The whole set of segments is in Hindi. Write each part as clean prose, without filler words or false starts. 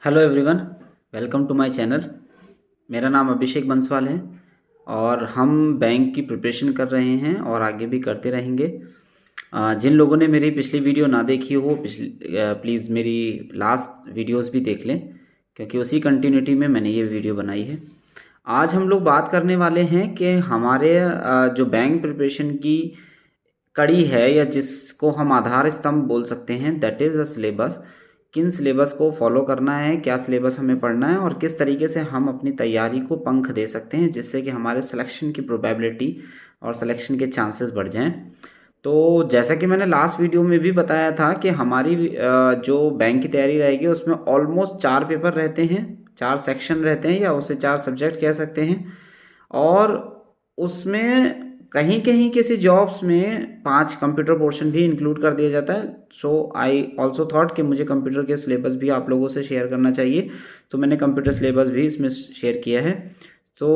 Hello everyone, welcome to my channel. मेरा नाम अभिषेक बंसवाल है और हम बैंक की प्रिपरेशन कर रहे हैं और आगे भी करते रहेंगे। जिन लोगों ने मेरी पिछली वीडियो ना देखी हो प्लीज़ मेरी लास्ट वीडियोस भी देख लें, क्योंकि उसी कंटिन्यूटी में मैंने ये वीडियो बनाई है। आज हम लोग बात करने वाले हैं कि हमारे जो बैंक प्रिपरेशन की कड़ी है या जिसको हम आधार स्तंभ बोल सकते हैं, दैट इज़ द सिलेबस। किन सिलेबस को फॉलो करना है, क्या सिलेबस हमें पढ़ना है और किस तरीके से हम अपनी तैयारी को पंख दे सकते हैं जिससे कि हमारे सिलेक्शन की प्रोबेबिलिटी और सिलेक्शन के चांसेस बढ़ जाएं। तो जैसा कि मैंने लास्ट वीडियो में भी बताया था कि हमारी जो बैंक की तैयारी रहेगी उसमें ऑलमोस्ट 4 पेपर रहते हैं, 4 सेक्शन रहते हैं या उसे 4 सब्जेक्ट कह सकते हैं। और उसमें कहीं कहीं किसी जॉब्स में 5 कंप्यूटर पोर्शन भी इंक्लूड कर दिया जाता है। सो आई ऑल्सो थॉट कि मुझे कंप्यूटर के सिलेबस भी आप लोगों से शेयर करना चाहिए, तो मैंने कंप्यूटर सिलेबस भी इसमें शेयर किया है। तो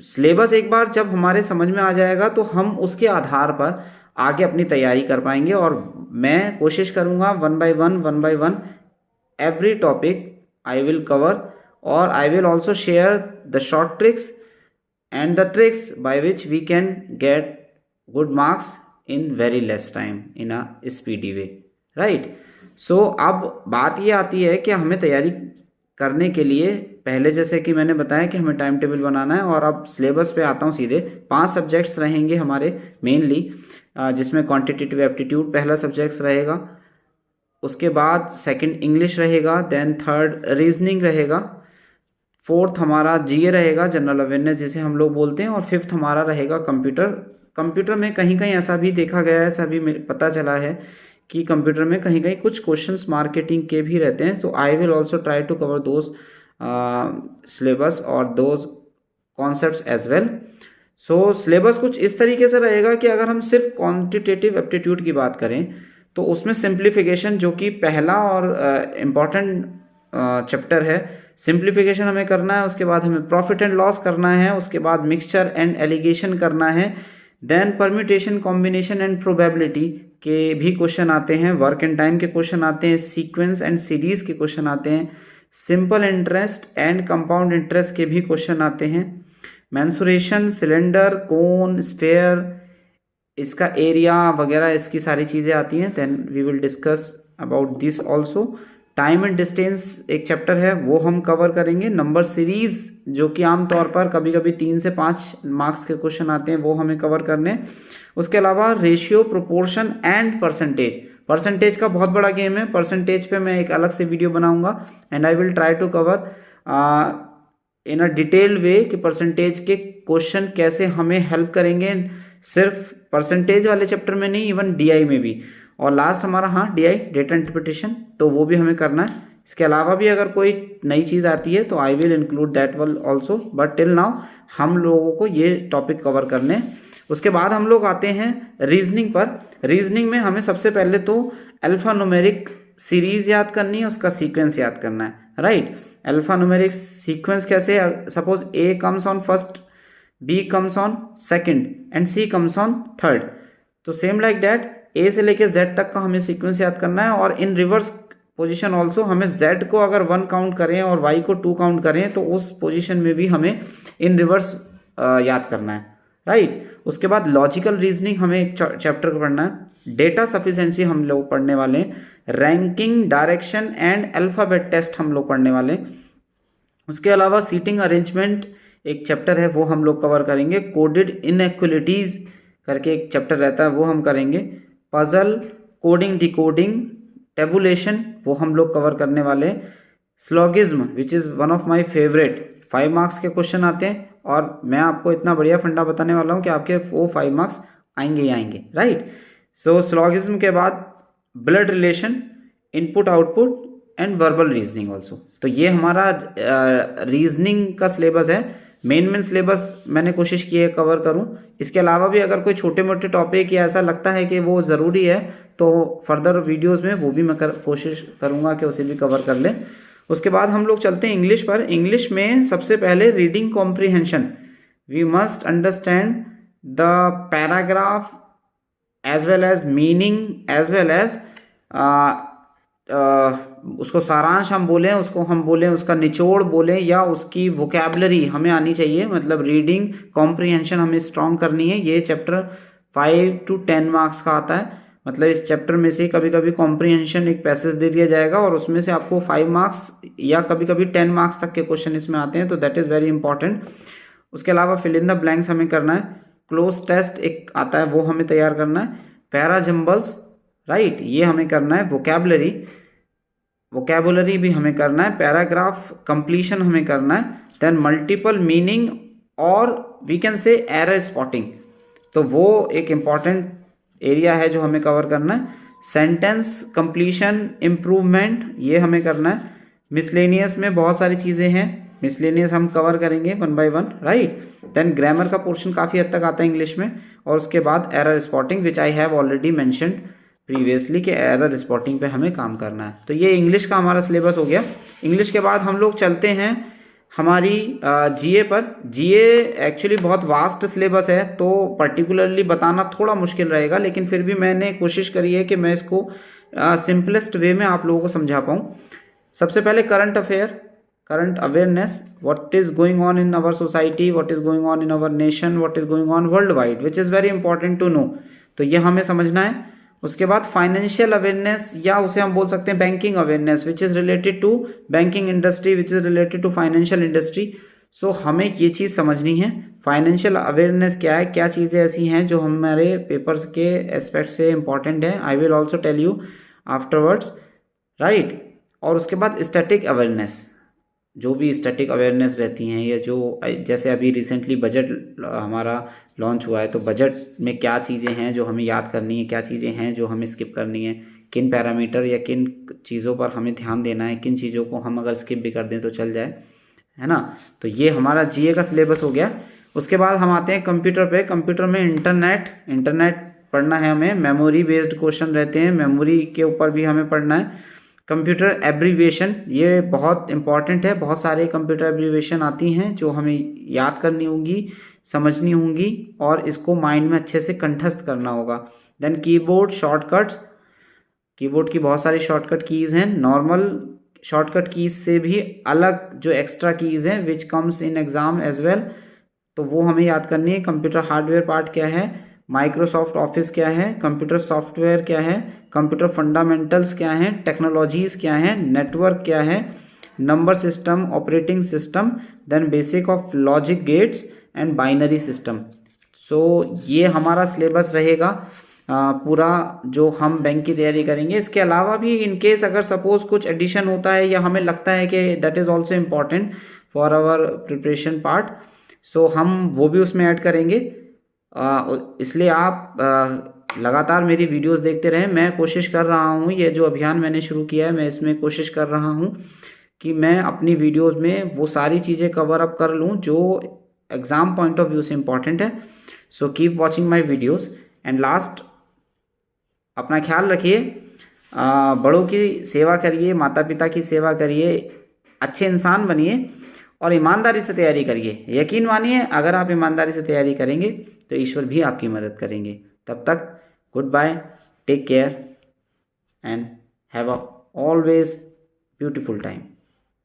सिलेबस एक बार जब हमारे समझ में आ जाएगा तो हम उसके आधार पर आगे अपनी तैयारी कर पाएंगे। और मैं कोशिश करूँगा one by one every topic I will cover, और I will also share the short tricks and the tricks by which we can get good marks in very less time in a speedy way, right? So अब बात ये आती है कि हमें तैयारी करने के लिए पहले जैसे कि मैंने बताया कि हमें टाइम टेबल बनाना है। और अब सिलेबस पे आता हूँ सीधे। 5 सब्जेक्ट्स रहेंगे हमारे मेनली, जिसमें क्वांटिटेटिव एप्टीट्यूड पहला सब्जेक्ट्स रहेगा, उसके बाद सेकंड इंग्लिश रहेगा, देन थर्ड रीजनिंग रहेगा, फोर्थ हमारा जीए रहेगा, जनरल अवेयरनेस जिसे हम लोग बोलते हैं, और फिफ्थ हमारा रहेगा कंप्यूटर। कंप्यूटर में कहीं कहीं ऐसा भी देखा गया है, ऐसा भी पता चला है कि कंप्यूटर में कहीं कहीं कुछ क्वेश्चंस मार्केटिंग के भी रहते हैं। तो I will also try to cover those syllabus और those concepts as well. So syllabus कुछ इस तरीके से रहेगा कि अगर हम सिर्फ क्वांटिटेटिव एप्टीट्यूड की बात करें तो उसमें सिंप्लीफिकेशन, जो कि पहला और इम्पॉर्टेंट चैप्टर है, सिंप्लीफिकेशन हमें करना है। उसके बाद हमें प्रॉफिट एंड लॉस करना है, उसके बाद मिक्सचर एंड एलिगेशन करना है, then permutation combination and probability के भी क्वेश्चन आते हैं, वर्क एंड टाइम के क्वेश्चन आते हैं, सीक्वेंस एंड सीरीज के क्वेश्चन आते हैं, simple interest and compound interest के भी क्वेश्चन आते हैं, मेंसुरेशन, सिलेंडर, कोन, स्फेयर, इसका एरिया वगैरह, इसकी सारी चीज़ें आती हैं। Then we will discuss about this also. Time and distance एक चैप्टर है, वो हम कवर करेंगे। नंबर सीरीज, जो कि आमतौर पर कभी कभी 3 से 5 मार्क्स के क्वेश्चन आते हैं, वो हमें कवर करने। उसके अलावा ratio, proportion and percentage. Percentage का बहुत बड़ा गेम है, परसेंटेज पे मैं एक अलग से वीडियो बनाऊंगा and I will try to cover in a detailed way कि परसेंटेज के क्वेश्चन कैसे हमें हेल्प करेंगे, सिर्फ परसेंटेज वाले चैप्टर में नहीं, इवन डीआई में भी। और लास्ट हमारा, हाँ, डीआई, डेटा इंटरप्रिटेशन, तो वो भी हमें करना है। इसके अलावा भी अगर कोई नई चीज़ आती है तो I will include that one also, but till now हम लोगों को ये टॉपिक कवर करने। उसके बाद हम लोग आते हैं रीजनिंग पर। रीजनिंग में हमें सबसे पहले तो अल्फा न्यूमेरिक सीरीज याद करनी है, उसका सीक्वेंस याद करना है, राइट? अल्फा न्यूमेरिक सीक्वेंस कैसे, suppose A comes on first, B comes on second and C comes on third, तो सेम लाइक दैट ए से लेके जेड तक का हमें सीक्वेंस याद करना है। और इन रिवर्स पोजीशन ऑल्सो, हमें जेड को अगर 1 काउंट करें और वाई को 2 काउंट करें तो उस पोजीशन में भी हमें इन रिवर्स याद करना है, राइट? उसके बाद लॉजिकल रीजनिंग हमें एक चैप्टर पढ़ना है। डेटा सफिशिएंसी हम लोग पढ़ने वाले हैं। Ranking, direction and alphabet test हम लोग पढ़ने वाले हैं। उसके अलावा सीटिंग अरेंजमेंट एक चैप्टर है, वो हम लोग कवर करेंगे। कोडेड इनइक्वालिटीज करके एक चैप्टर रहता है, वो हम करेंगे। पजल, कोडिंग, डिकोडिंग, टेबुलेशन, वो हम लोग कवर करने वाले। Syllogism, which is one of my favourite, 5 marks के क्वेश्चन आते हैं और मैं आपको इतना बढ़िया फंडा बताने वाला हूँ कि आपके वो 5 मार्क्स आएंगे ही आएंगे, राइट? सो स्लॉगिज्म के बाद blood relation, input output and verbal reasoning also. तो ये हमारा रीजनिंग का सिलेबस है। मेन सिलेबस मैंने कोशिश की है कवर करूं। इसके अलावा भी अगर कोई छोटे मोटे टॉपिक या ऐसा लगता है कि वो ज़रूरी है तो फर्दर वीडियोस में वो भी मैं कोशिश करूंगा कि उसे भी कवर कर लें। उसके बाद हम लोग चलते हैं इंग्लिश पर। इंग्लिश में सबसे पहले reading comprehension, we must understand the paragraph as well as meaning as well as उसको सारांश हम बोलें, उसको हम बोलें उसका निचोड़ बोलें, या उसकी वोकैबुलरी हमें आनी चाहिए, मतलब रीडिंग कॉम्प्रिहेंशन हमें स्ट्रॉन्ग करनी है। ये चैप्टर 5 to 10 मार्क्स का आता है। मतलब इस चैप्टर में से कभी कभी कॉम्प्रिहेंशन एक पैसेज दे दिया जाएगा और उसमें से आपको 5 मार्क्स या कभी कभी 10 मार्क्स तक के क्वेश्चन इसमें आते हैं, तो दैट इज़ वेरी इंपॉर्टेंट। उसके अलावा फिल इन द ब्लैंक्स हमें करना है। क्लोज टेस्ट एक आता है, वो हमें तैयार करना है। पैरा जंबल्स, राइट, ये हमें करना है। वोकैबुलरी भी हमें करना है। पैराग्राफ कंप्लीशन हमें करना है। देन मल्टीपल मीनिंग और we can say error spotting, तो वो एक इम्पॉर्टेंट एरिया है जो हमें कवर करना है। सेंटेंस कंप्लीशन इम्प्रूवमेंट, ये हमें करना है। मिसलेनियस में बहुत सारी चीज़ें हैं, मिसलेनियस हम कवर करेंगे 1 by 1, राइट। देन ग्रामर का पोर्शन काफ़ी हद तक आता है इंग्लिश में, और उसके बाद error spotting which I have already mentioned previously के एरर स्पॉटिंग पे हमें काम करना है। तो ये इंग्लिश का हमारा सिलेबस हो गया। इंग्लिश के बाद हम लोग चलते हैं हमारी जीए पर। जीए एक्चुअली बहुत वास्ट सिलेबस है, तो पर्टिकुलरली बताना थोड़ा मुश्किल रहेगा, लेकिन फिर भी मैंने कोशिश करी है कि मैं इसको सिंपलेस्ट वे में आप लोगों को समझा पाऊँ। सबसे पहले current affair, current awareness, what is going on in our society, what is going on in our nation, what is going on world wide, which is very important to know, तो ये हमें समझना है। उसके बाद फाइनेंशियल अवेयरनेस, या उसे हम बोल सकते हैं banking awareness, which is related to banking industry, which is related to financial industry. So हमें ये चीज़ समझनी है, फाइनेंशियल अवेयरनेस क्या है, क्या चीज़ें ऐसी हैं जो हमारे पेपर्स के एस्पेक्ट से इंपॉर्टेंट है। I will also tell you afterwards, right. और उसके बाद स्टैटिक अवेयरनेस, जो भी स्टैटिक अवेयरनेस रहती हैं, या जो जैसे अभी रिसेंटली बजट हमारा लॉन्च हुआ है, तो बजट में क्या चीज़ें हैं जो हमें याद करनी है, क्या चीज़ें हैं जो हमें स्किप करनी है, किन पैरामीटर या किन चीज़ों पर हमें ध्यान देना है, किन चीज़ों को हम अगर स्किप भी कर दें तो चल जाए, है ना। तो ये हमारा जीए का सिलेबस हो गया। उसके बाद हम आते हैं कंप्यूटर पे। कंप्यूटर में इंटरनेट पढ़ना है हमें। मेमोरी बेस्ड क्वेश्चन रहते हैं, मेमोरी के ऊपर भी हमें पढ़ना है। कंप्यूटर एब्रीविएशन, ये बहुत इंपॉर्टेंट है। बहुत सारे कंप्यूटर एब्रीविएशन आती हैं जो हमें याद करनी होंगी, समझनी होंगी, और इसको माइंड में अच्छे से कंठस्थ करना होगा। देन कीबोर्ड शॉर्टकट्स, कीबोर्ड की बहुत सारी शॉर्टकट कीज़ हैं। नॉर्मल शॉर्टकट कीज़ से भी अलग जो एक्स्ट्रा कीज़ हैं which comes in exam as well, तो वो हमें याद करनी है। कंप्यूटर हार्डवेयर पार्ट क्या है, माइक्रोसॉफ्ट ऑफिस क्या है, कंप्यूटर सॉफ्टवेयर क्या है, कंप्यूटर फंडामेंटल्स क्या हैं, टेक्नोलॉजीज़ क्या हैं, नेटवर्क क्या है, number system, operating system, then basic of logic gates and binary system. So ये हमारा सिलेबस रहेगा पूरा जो हम बैंक की तैयारी करेंगे। इसके अलावा भी इन केस अगर सपोज कुछ एडिशन होता है या हमें लगता है कि that is also important for our preparation part, so हम वो भी उसमें ऐड करेंगे। इसलिए आप लगातार मेरी वीडियोस देखते रहें। मैं कोशिश कर रहा हूँ, ये जो अभियान मैंने शुरू किया है, मैं इसमें कोशिश कर रहा हूँ कि मैं अपनी वीडियोस में वो सारी चीज़ें कवर अप कर लूँ जो एग्ज़ाम पॉइंट ऑफ व्यू से इम्पॉर्टेंट है। So keep watching my videos. And last, अपना ख्याल रखिए, बड़ों की सेवा करिए, माता पिता की सेवा करिए, अच्छे इंसान बनिए और ईमानदारी से तैयारी करिए। यकीन मानिए, अगर आप ईमानदारी से तैयारी करेंगे तो ईश्वर भी आपकी मदद करेंगे। तब तक good bye, take care and have a always beautiful time.